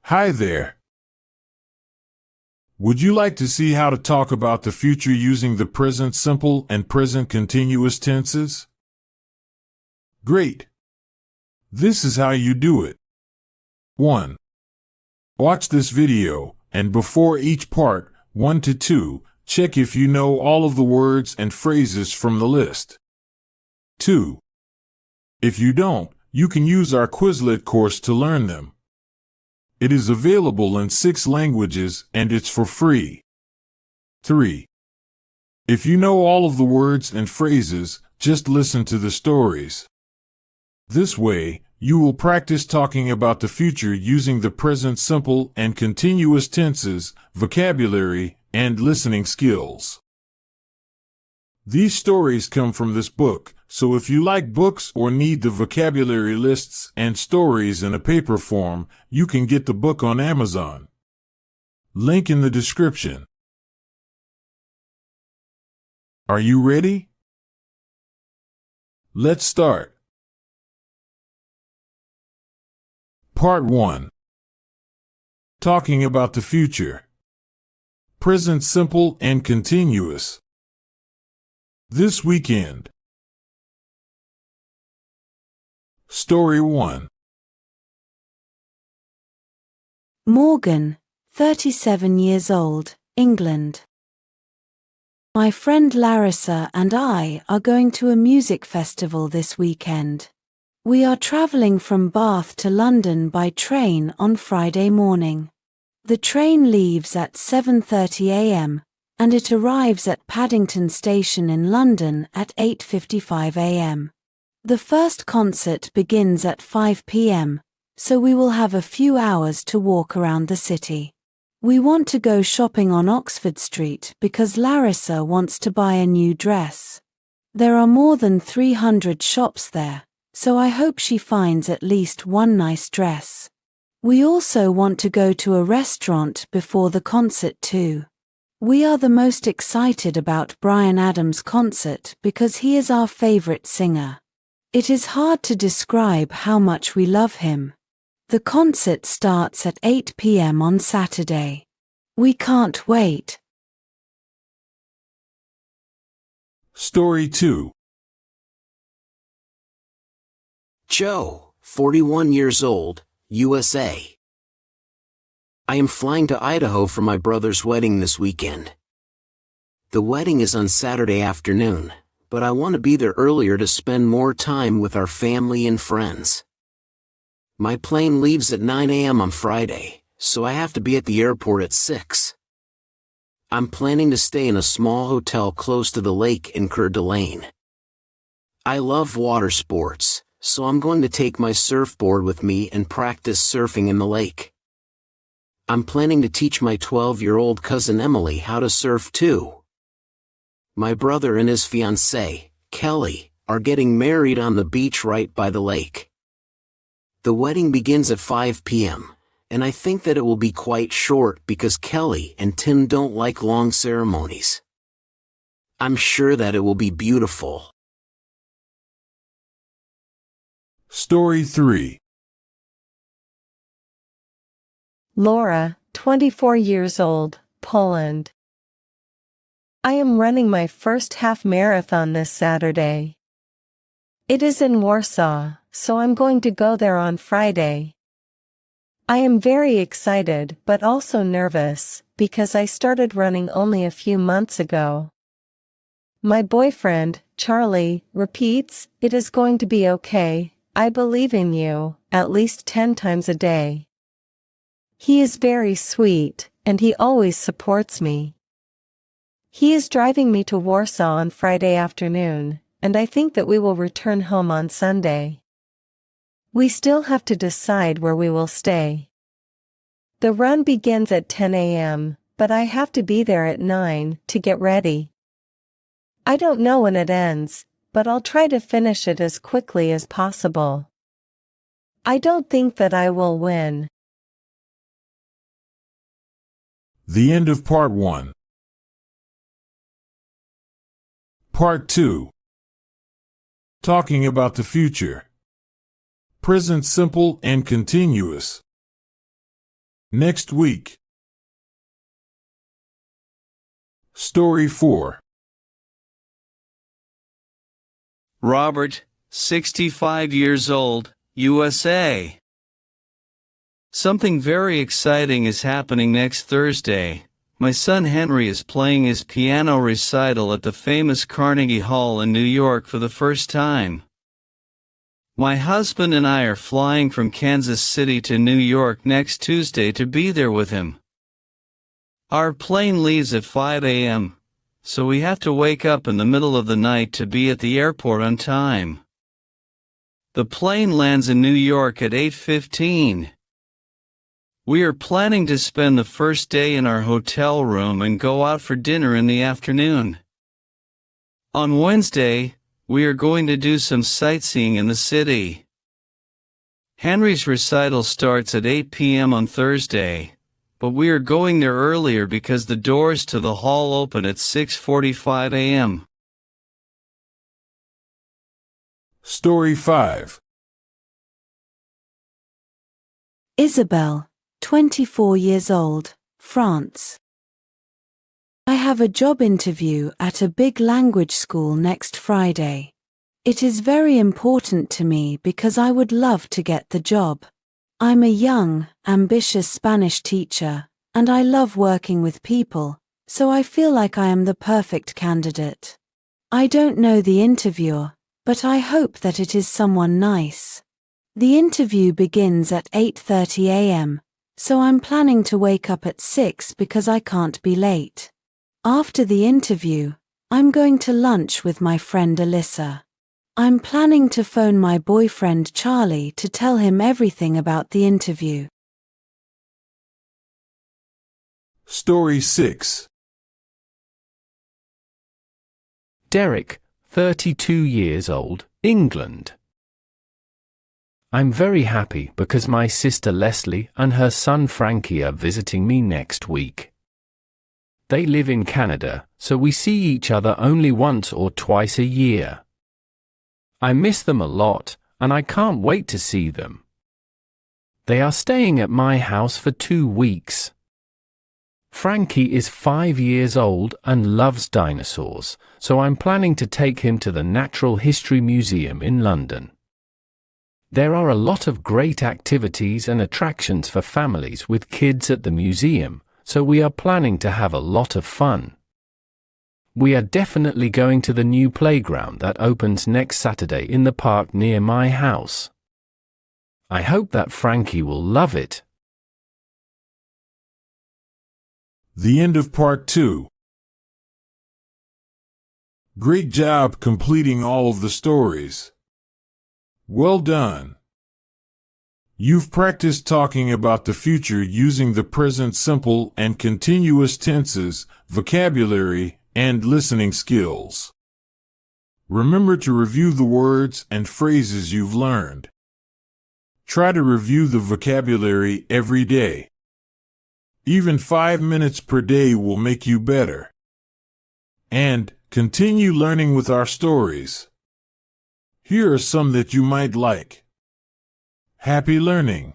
Hi there. Would you like to see how to talk about the future using the present simple and present continuous tenses? Great. This is how you do it. 1. Watch this video, and before each part, 1 to 2, check if you know all of the words and phrases from the list. 2. If you don't, you can use our Quizlet course to learn them. It is available in 6 languages and it's for free. 3. If you know all of the words and phrases, just listen to the stories. This way, you will practice talking about the future using the present simple and continuous tenses, vocabulary, and listening skills. These stories come from this book, so if you like books or need the vocabulary lists and stories in a paper form, you can get the book on Amazon. Link in the description. Are you ready? Let's start. Part 1. Talking about the future. Present simple and continuous. This weekend. Story 1. Morgan, 37 years old, England. My friend Larissa and I are going to a music festival this weekend. We are travelling from Bath to London by train on Friday morning. The train leaves at 7:30 a.m. and it arrives at Paddington Station in London at 8:55 a.m. The first concert begins at 5 p.m., so we will have a few hours to walk around the city. We want to go shopping on Oxford Street because Larissa wants to buy a new dress. There are more than 300 shops there, so I hope she finds at least one nice dress. We also want to go to a restaurant before the concert too. We are the most excited about Bryan Adams' concert because he is our favorite singer. It is hard to describe how much we love him. The concert starts at 8 p.m. on Saturday. We can't wait. Story 2. Joe, 41 years old, USA. I am flying to Idaho for my brother's wedding this weekend. The wedding is on Saturday afternoon, but I want to be there earlier to spend more time with our family and friends. My plane leaves at 9 a.m. on Friday, so I have to be at the airport at 6. I'm planning to stay in a small hotel close to the lake in Coeur d'Alene. I love water sports, so I'm going to take my surfboard with me and practice surfing in the lake. I'm planning to teach my 12-year-old cousin Emily how to surf too. My brother and his fiancée, Kelly, are getting married on the beach right by the lake. The wedding begins at 5 p.m., and I think that it will be quite short because Kelly and Tim don't like long ceremonies. I'm sure that it will be beautiful. Story 3. Laura, 24 years old, Poland. I am running my first half marathon this Saturday. It is in Warsaw, so I'm going to go there on Friday. I am very excited but also nervous because I started running only a few months ago. My boyfriend, Charlie, repeats, "It is going to be okay, I believe in you," at least 10 times a day. He is very sweet, and he always supports me. He is driving me to Warsaw on Friday afternoon, and I think that we will return home on Sunday. We still have to decide where we will stay. The run begins at 10 a.m., but I have to be there at 9 to get ready. I don't know when it ends, but I'll try to finish it as quickly as possible. I don't think that I will win. The end of Part 1. Part 2. Talking about the future. Present simple and continuous. Next week. Story 4. Robert, 65 years old, USA. Something very exciting is happening next Thursday. My son Henry is playing his piano recital at the famous Carnegie Hall in New York for the first time. My husband and I are flying from Kansas City to New York next Tuesday to be there with him. Our plane leaves at 5 a.m., so we have to wake up in the middle of the night to be at the airport on time. The plane lands in New York at 8:15. We are planning to spend the first day in our hotel room and go out for dinner in the afternoon. On Wednesday, we are going to do some sightseeing in the city. Henry's recital starts at 8 p.m. on Thursday, but we are going there earlier because the doors to the hall open at 6:45 a.m. Story 5. Isabel, 24 years old, France. I have a job interview at a big language school next Friday. It is very important to me because I would love to get the job. I'm a young, ambitious Spanish teacher, and I love working with people, so I feel like I am the perfect candidate. I don't know the interviewer, but I hope that it is someone nice. The interview begins at 8:30 a.m., so I'm planning to wake up at 6 because I can't be late. After the interview, I'm going to lunch with my friend Alyssa. I'm planning to phone my boyfriend Charlie to tell him everything about the interview. Story 6. Derek, 32 years old, England. I'm very happy because my sister Leslie and her son Frankie are visiting me next week. They live in Canada, so we see each other only once or twice a year. I miss them a lot, and I can't wait to see them. They are staying at my house for 2 weeks. Frankie is 5 years old and loves dinosaurs, so I'm planning to take him to the Natural History Museum in London. There are a lot of great activities and attractions for families with kids at the museum, so we are planning to have a lot of fun. We are definitely going to the new playground that opens next Saturday in the park near my house. I hope that Frankie will love it. The end of part 2. Great job completing all of the stories. Well done. You've practiced talking about the future using the present simple and continuous tenses, vocabulary, and listening skills. Remember to review the words and phrases you've learned. Try to review the vocabulary every day. Even 5 minutes per day will make you better. And continue learning with our stories. Here are some that you might like. Happy learning.